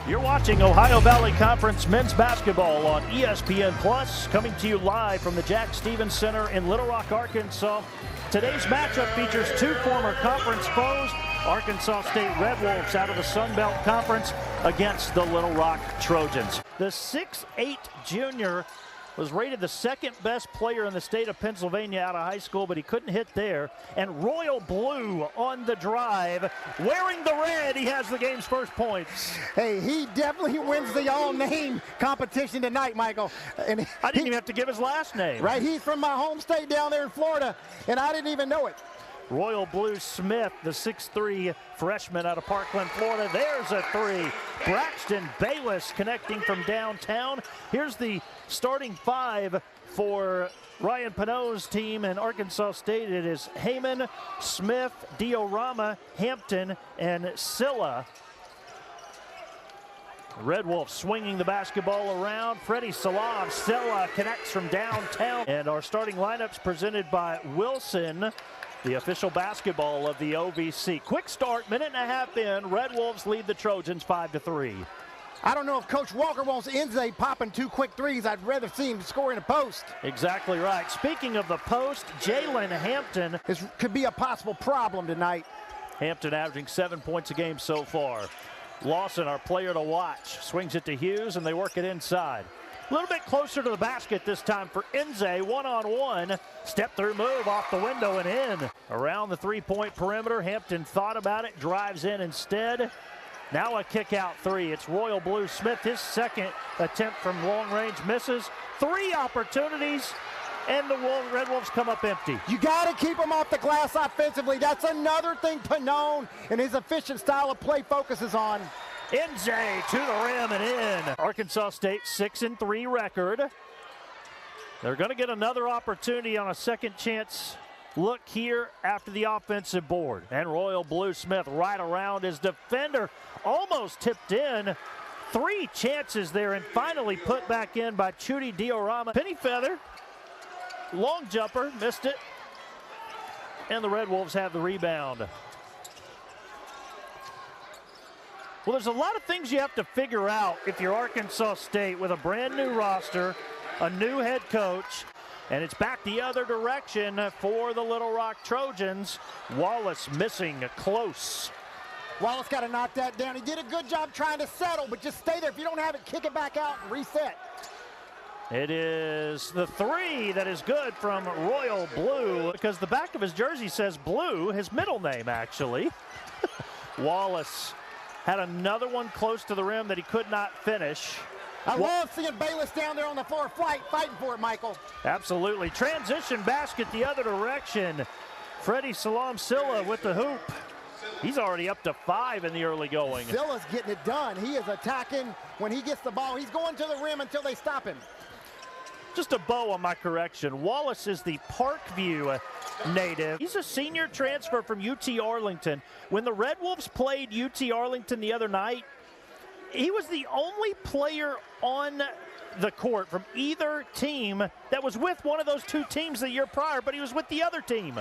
You're watching Ohio Valley Conference men's basketball on ESPN Plus, coming to you live from the Jack Stevens Center in Little Rock, Arkansas. Today's matchup features two former conference foes, Arkansas State Red Wolves out of the Sun Belt Conference against the Little Rock Trojans. The 6'8" junior was rated the second best player in the state of Pennsylvania out of high school, but he couldn't hit there. And Royal Blue on the drive, wearing the red, he has the game's first points. Hey, he definitely wins the all-name competition tonight, Michael. And I didn't even have to give his last name. Right, he's from my home state down there in Florida, and I didn't even know it. Royal Blue Smith, the 6'3" freshman out of Parkland, Florida. There's a three. Braxton Bayless connecting from downtown. Here's the starting five for Ryan Pinot's team in Arkansas State. It is Heyman, Smith, Diorama, Hampton, and Silla. Red Wolves swinging the basketball around. Freddie Salam, Silla connects from downtown. And our starting lineups presented by Wilson, the official basketball of the OVC. Quick start, minute and a half in. Red Wolves lead the Trojans 5-3. I don't know if Coach Walker wants Enze popping two quick threes. I'd rather see him score in a post. Exactly right. Speaking of the post, Jalen Hampton. This could be a possible problem tonight. Hampton averaging 7 points a game so far. Lawson, our player to watch, swings it to Hughes, and they work it inside. A little bit closer to the basket this time for Enze, one-on-one. Step-through move off the window and in. Around the three-point perimeter, Hampton thought about it, drives in instead. Now a kick-out three. It's Royal Blue Smith. His second attempt from long range misses. Three opportunities, and the Red Wolves come up empty. You got to keep them off the glass offensively. That's another thing Pinot and his efficient style of play focuses on. Enze to the rim and in. Arkansas State 6-3 record. They're going to get another opportunity on a second chance look here after the offensive board. And Royal Blue Smith right around his defender, almost tipped in. Three chances there and finally put back in by Chudy Diorama. Penny Feather, long jumper, missed it. And the Red Wolves have the rebound. Well, there's a lot of things you have to figure out if you're Arkansas State with a brand new roster, a new head coach, and it's back the other direction for the Little Rock Trojans. Wallace missing close. Wallace got to knock that down. He did a good job trying to settle, but just stay there. If you don't have it, kick it back out and reset. It is the three that is good from Royal Blue, because the back of his jersey says Blue, his middle name actually. Wallace had another one close to the rim that he could not finish. I love seeing Bayless down there on the floor fighting for it, Michael. Absolutely. Transition basket the other direction. Freddie Salam Silla with the hoop. He's already up to 5 in the early going. Silla's getting it done. He is attacking when he gets the ball. He's going to the rim until they stop him. Just a bow on my correction. Wallace is the Parkview native. He's a senior transfer from UT Arlington. When the Red Wolves played UT Arlington the other night, he was the only player on the court from either team that was with one of those two teams the year prior, but he was with the other team.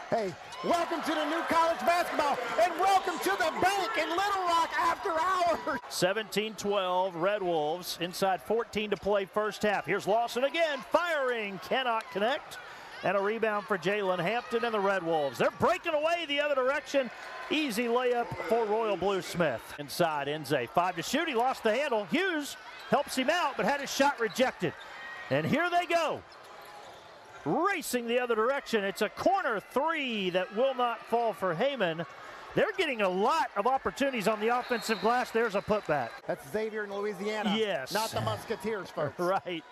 Hey, welcome to the new college basketball, and welcome to the bank in Little Rock after hours. 17-12, Red Wolves, inside 14 to play first half. Here's Lawson again, firing, cannot connect. And a rebound for Jalen Hampton and the Red Wolves. They're breaking away the other direction. Easy layup for Royal Blue Smith. Inside, Enze, 5 to shoot. He lost the handle. Hughes helps him out, but had his shot rejected. And here they go. Racing the other direction. It's a corner three that will not fall for Heyman. They're getting a lot of opportunities on the offensive glass. There's a putback. That's Xavier in Louisiana. Yes. Not the Musketeers, folks. Right.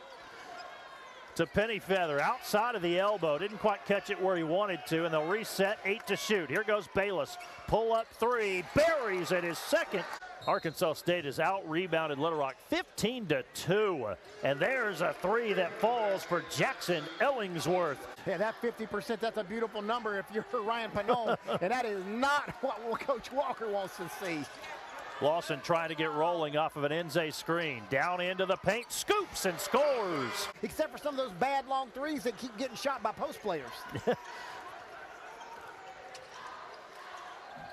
To Penny Feather, outside of the elbow. Didn't quite catch it where he wanted to, and they'll reset. 8 to shoot. Here goes Bayless. Pull up three. Buries at his second. Arkansas State has out-rebounded Little Rock 15-2. And there's a three that falls for Jackson Ellingsworth. Yeah, that 50%, that's a beautiful number if you're Ryan Pinot, and that is not what Coach Walker wants to see. Lawson trying to get rolling off of an Enze screen. Down into the paint, scoops and scores. Except for some of those bad long threes that keep getting shot by post players.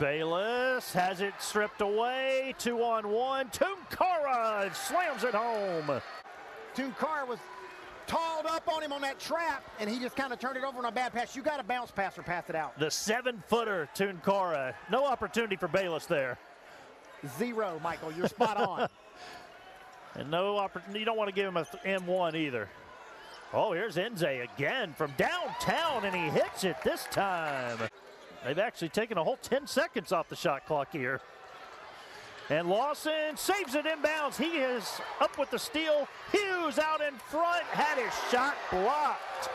Bayless has it stripped away. 2-on-1. Tunkara slams it home. Tunkara was talled up on him on that trap, and he just kind of turned it over on a bad pass. You got to bounce pass or pass it out. The 7-footer, Tunkara. No opportunity for Bayless there. Zero, Michael. You're spot on. And no opportunity. You don't want to give him an M1 either. Oh, here's Nze again from downtown, and he hits it this time. They've actually taken a whole 10 seconds off the shot clock here. And Lawson saves it inbounds. He is up with the steal. Hughes out in front, had his shot blocked.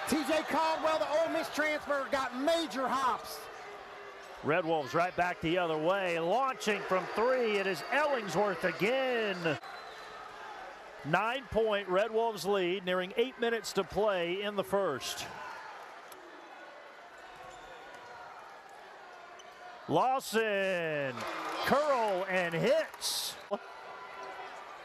TJ Caldwell, the Ole Miss transfer, got major hops. Red Wolves right back the other way. Launching from 3, it is Ellingsworth again. 9-point Red Wolves lead, nearing 8 minutes to play in the first. Lawson, curl and hits.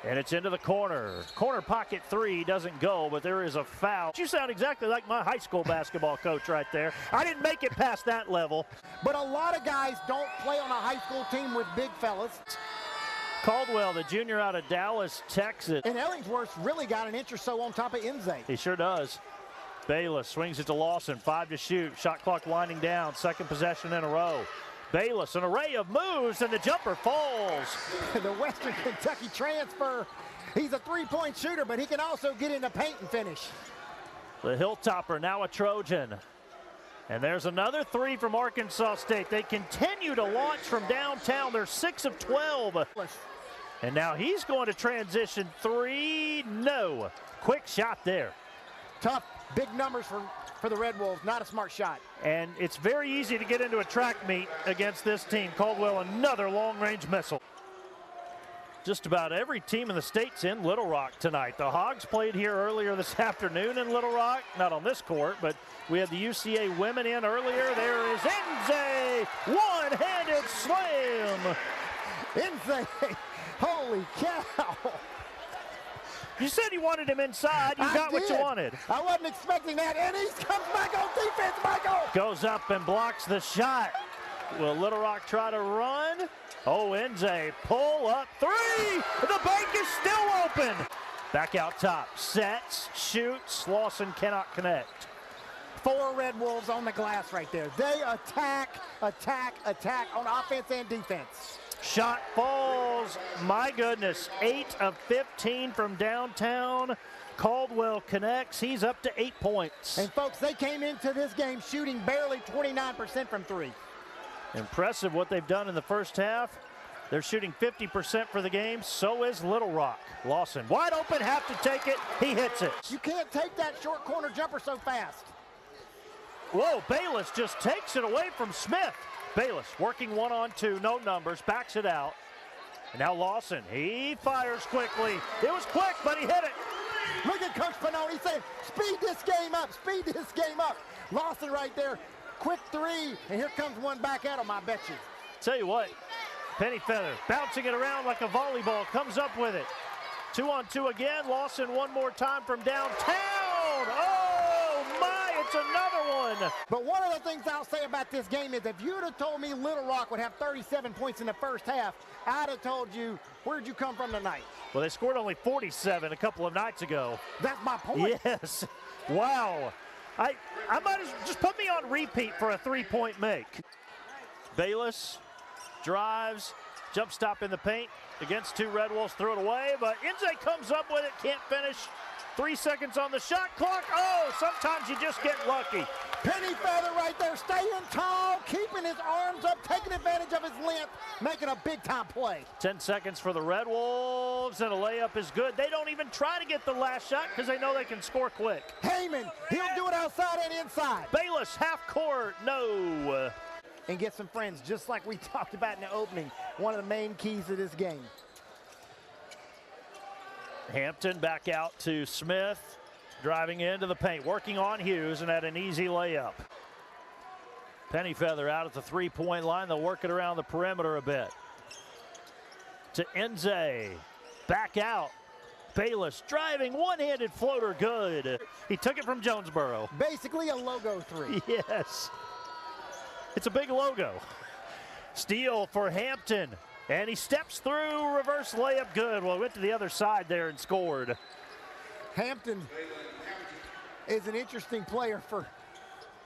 And it's into the corner. Corner pocket 3 doesn't go, but there is a foul. You sound exactly like my high school basketball coach right there. I didn't make it past that level. But a lot of guys don't play on a high school team with big fellas. Caldwell, the junior out of Dallas, Texas. And Ellingsworth really got an inch or so on top of Nze. He sure does. Bayless swings it to Lawson. 5 to shoot. Shot clock winding down. Second possession in a row. Bayless, an array of moves, and the jumper falls. The Western Kentucky transfer. He's a three-point shooter, but he can also get in the paint and finish. The Hilltopper, now a Trojan. And there's another 3 from Arkansas State. They continue to launch from downtown. They're 6 of 12. And now he's going to transition 3. No. Quick shot there. Tough, big numbers for the Red Wolves. Not a smart shot. And it's very easy to get into a track meet against this team. Caldwell, another long-range missile. Just about every team in the state's in Little Rock tonight. The Hogs played here earlier this afternoon in Little Rock. Not on this court, but we had the UCA women in earlier. There is Nze, one-handed slam. Nze, holy cow. You said you wanted him inside. You got what you wanted. I wasn't expecting that, and he comes back on defense, Michael. Goes up and blocks the shot. Will Little Rock try to run? Oh, Nze, pull up 3. The bank is still open. Back out top, sets, shoots. Lawson cannot connect. 4 Red Wolves on the glass right there. They attack, attack, attack on offense and defense. Shot falls. My goodness, 8 of 15 from downtown. Caldwell connects. He's up to 8 points. And folks, they came into this game shooting barely 29% from 3. Impressive what they've done in the first half. They're shooting 50% for the game. So is Little Rock. Lawson wide open, have to take it. He hits it. You can't take that short corner jumper so fast. Whoa, Bayless just takes it away from Smith. Bayless working 1-on-2, no numbers, backs it out. And now Lawson, he fires quickly. It was quick, but he hit it. Look at Coach Pannone. He's saying, speed this game up, speed this game up. Lawson right there, quick 3, and here comes one back at him, I bet you. Tell you what, Pennyfeather bouncing it around like a volleyball, comes up with it. 2-on-2 again, Lawson one more time from downtown. Oh my, it's another one. But one of the things I'll say about this game is if you'd have told me Little Rock would have 37 points in the first half, I'd have told you, where'd you come from tonight? Well, they scored only 47 a couple of nights ago. That's my point. Yes, wow. I might just put me on repeat for a 3-point make. Bayless drives, jump stop in the paint against 2 Red Wolves, threw it away, but Nze comes up with it, can't finish. 3 seconds on the shot clock. Oh, sometimes you just get lucky. Pennyfeather right there, staying tall, keeping his arms up, taking advantage of his length, making a big-time play. 10 seconds for the Red Wolves, and a layup is good. They don't even try to get the last shot because they know they can score quick. Heyman, he'll do it outside and inside. Bayless, half court, no. And get some friends, just like we talked about in the opening. One of the main keys to this game. Hampton back out to Smith, driving into the paint, working on Hughes, and had an easy layup. Pennyfeather out at the 3-point line. They'll work it around the perimeter a bit. To Nze, back out. Bayless driving, one-handed floater, good. He took it from Jonesboro. Basically a logo 3. Yes. It's a big logo. Steal for Hampton. And he steps through, reverse layup, good. Well, went to the other side there and scored. Hampton is an interesting player for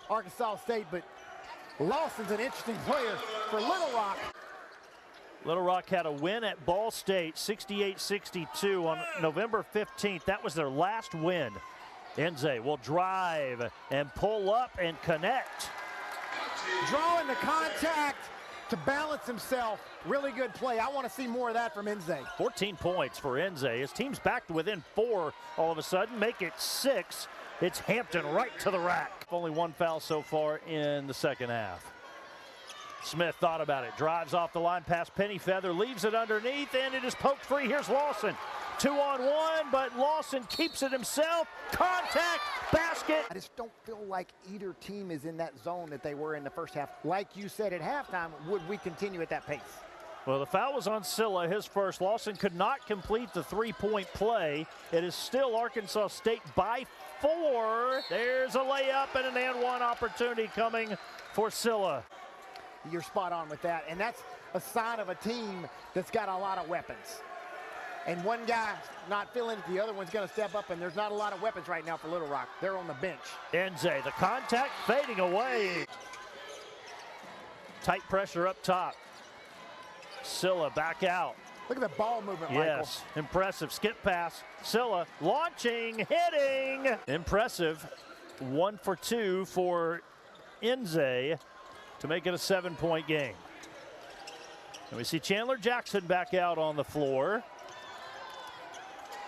Arkansas State, but Lawson's an interesting player for Little Rock. Little Rock had a win at Ball State, 68-62 on November 15th. That was their last win. Nze will drive and pull up and connect. Drawing the contact to balance himself. Really good play. I want to see more of that from Nze. 14 points for Nze. His team's back to within 4 all of a sudden. Make it 6. It's Hampton right to the rack. Only one foul so far in the second half. Smith thought about it. Drives off the line past Pennyfeather. Leaves it underneath, and it is poked free. Here's Lawson. 2-on-1, but Lawson keeps it himself. Contact, basket. I just don't feel like either team is in that zone that they were in the first half. Like you said at halftime, would we continue at that pace? Well, the foul was on Silla, his first. Lawson could not complete the three-point play. It is still Arkansas State by 4. There's a layup and an and one opportunity coming for Silla. You're spot on with that, and that's a sign of a team that's got a lot of weapons. And one guy not feeling it, the other one's going to step up, and there's not a lot of weapons right now for Little Rock. They're on the bench. Nze, the contact fading away. Tight pressure up top. Silla back out. Look at the ball movement, Michael. Yes, impressive. Skip pass. Silla launching, hitting. Impressive. 1 for 2 for Nze to make it a 7-point game. And we see Chandler Jackson back out on the floor.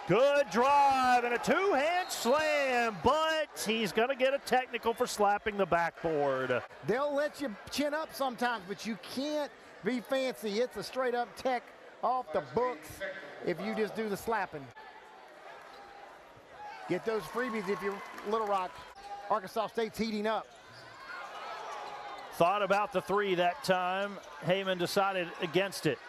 Good drive and a two-hand slam, but he's going to get a technical for slapping the backboard. They'll let you chin up sometimes, but you can't be fancy. It's a straight-up tech off the books if you just do the slapping. Get those freebies if you're Little Rock. Arkansas State's heating up. Thought about the three that time. Heyman decided against it.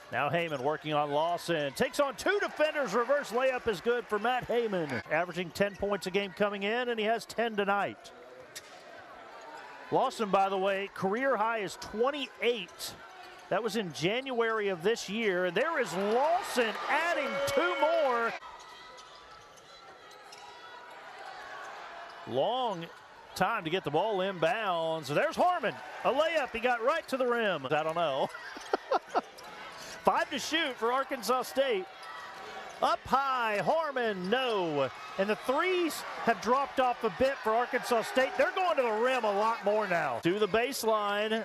Now Heyman working on Lawson. Takes on 2 defenders. Reverse layup is good for Matt Heyman. Averaging 10 points a game coming in, and he has 10 tonight. Lawson, by the way, career high is 28. That was in January of this year. And there is Lawson adding 2 more. Long time to get the ball inbounds. There's Harmon. A layup. He got right to the rim. I don't know. 5 to shoot for Arkansas State. Up high, Harmon, no. And the threes have dropped off a bit for Arkansas State. They're going to the rim a lot more now. To the baseline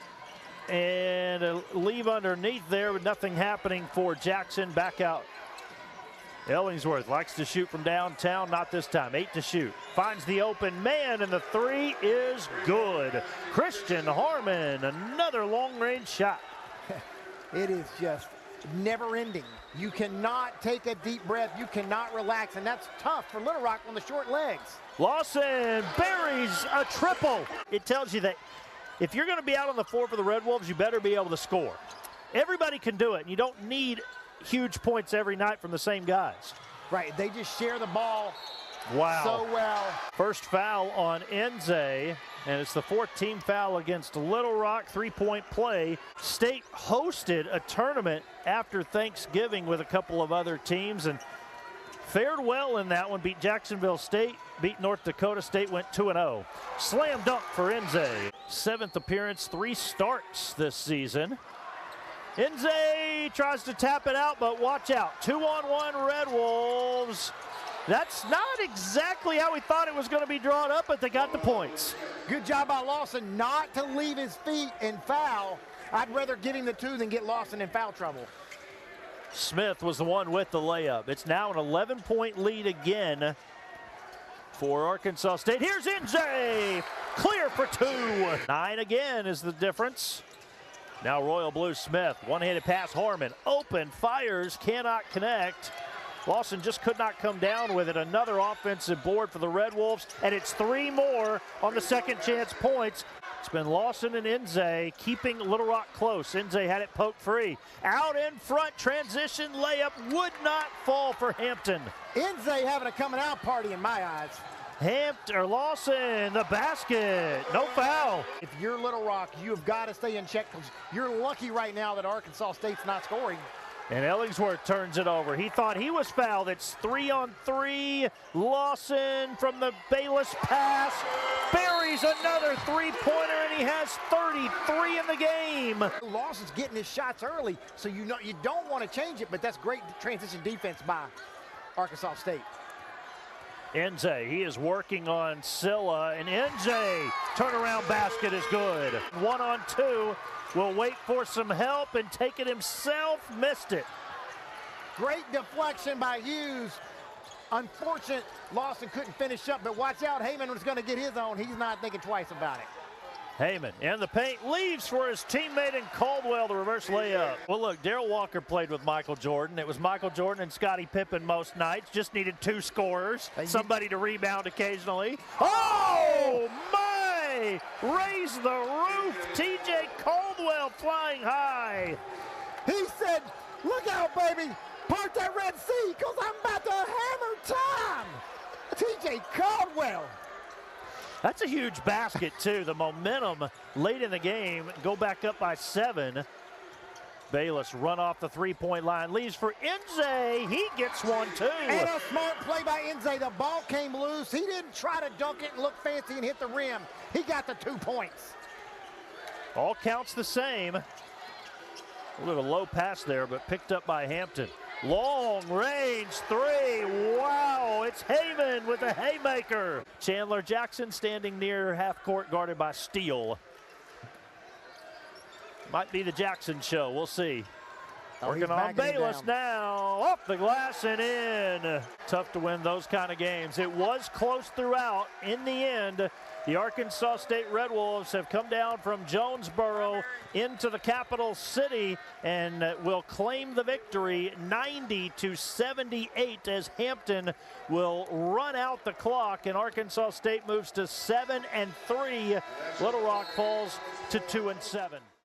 and a leave underneath there with nothing happening for Jackson. Back out. Ellingsworth likes to shoot from downtown, not this time. 8 to shoot. Finds the open man, and the 3 is good. Christian Harmon, another long-range shot. It is just never-ending. You cannot take a deep breath. You cannot relax, and that's tough for Little Rock on the short legs. Lawson buries a triple. It tells you that if you're going to be out on the floor for the Red Wolves, you better be able to score. Everybody can do it, and you don't need huge points every night from the same guys. Right, they just share the ball so well. First foul on Nze, and it's the 4th team foul against Little Rock. 3-point play. State hosted a tournament after Thanksgiving with a couple of other teams and fared well in that one. Beat Jacksonville State, beat North Dakota State, went 2-0. Slam dunk for Nze. 7th appearance, 3 starts this season. Nze tries to tap it out, but watch out. 2-on-1 Red Wolves. That's not exactly how we thought it was going to be drawn up, but they got the points. Good job by Lawson not to leave his feet and foul. I'd rather give him the 2 than get Lawson in foul trouble. Smith was the one with the layup. It's now an 11-point lead again for Arkansas State. Here's Nze. Clear for 2. 9 again is the difference. Now Royal Blue Smith. One-handed pass, Harmon. Open, fires, cannot connect. Lawson just could not come down with it. Another offensive board for the Red Wolves, and it's 3 more on the second chance points. It's been Lawson and Nze keeping Little Rock close. Nze had it poked free. Out in front, transition layup would not fall for Hampton. Nze having a coming out party in my eyes. Lawson, the basket, no foul. If you're Little Rock, you've got to stay in check because you're lucky right now that Arkansas State's not scoring. And Ellingsworth turns it over. He thought he was fouled. It's 3-on-3. Lawson from the Bayless pass buries another three-pointer, and he has 33 in the game. Lawson's getting his shots early, so you know you don't want to change it, but that's great transition defense by Arkansas State. Enze, he is working on Silla, and Enze, turnaround basket is good. 1-on-2, will wait for some help and take it himself, missed it. Great deflection by Hughes. Unfortunate, Lawson couldn't finish up, but watch out, Heyman was going to get his own. He's not thinking twice about it. Heyman in the paint, leaves for his teammate in Caldwell, the reverse layup. Well, look, Darrell Walker played with Michael Jordan. It was Michael Jordan and Scottie Pippen most nights. Just needed two scorers, somebody to rebound occasionally. Oh, my! Raise the roof. TJ Caldwell flying high. He said, look out, baby. Part that Red Sea, because I'm about to hammer time. TJ Caldwell. That's a huge basket, too. The momentum late in the game, go back up by 7. Bayless run off the three-point line, leaves for Enze. He gets one, too. And a smart play by Enze. The ball came loose. He didn't try to dunk it and look fancy and hit the rim. He got the 2 points. All counts the same. A little low pass there, but picked up by Hampton. Long range three. Wow, it's Heyman with a haymaker. Chandler Jackson standing near half court, guarded by Steele. Might be the Jackson show. We'll see. Working on Bayless now. Off the glass and in. Tough to win those kind of games. It was close throughout. In the end, the Arkansas State Red Wolves have come down from Jonesboro into the capital city and will claim the victory 90-78 as Hampton will run out the clock and Arkansas State moves to 7-3. Little Rock falls to 2-7.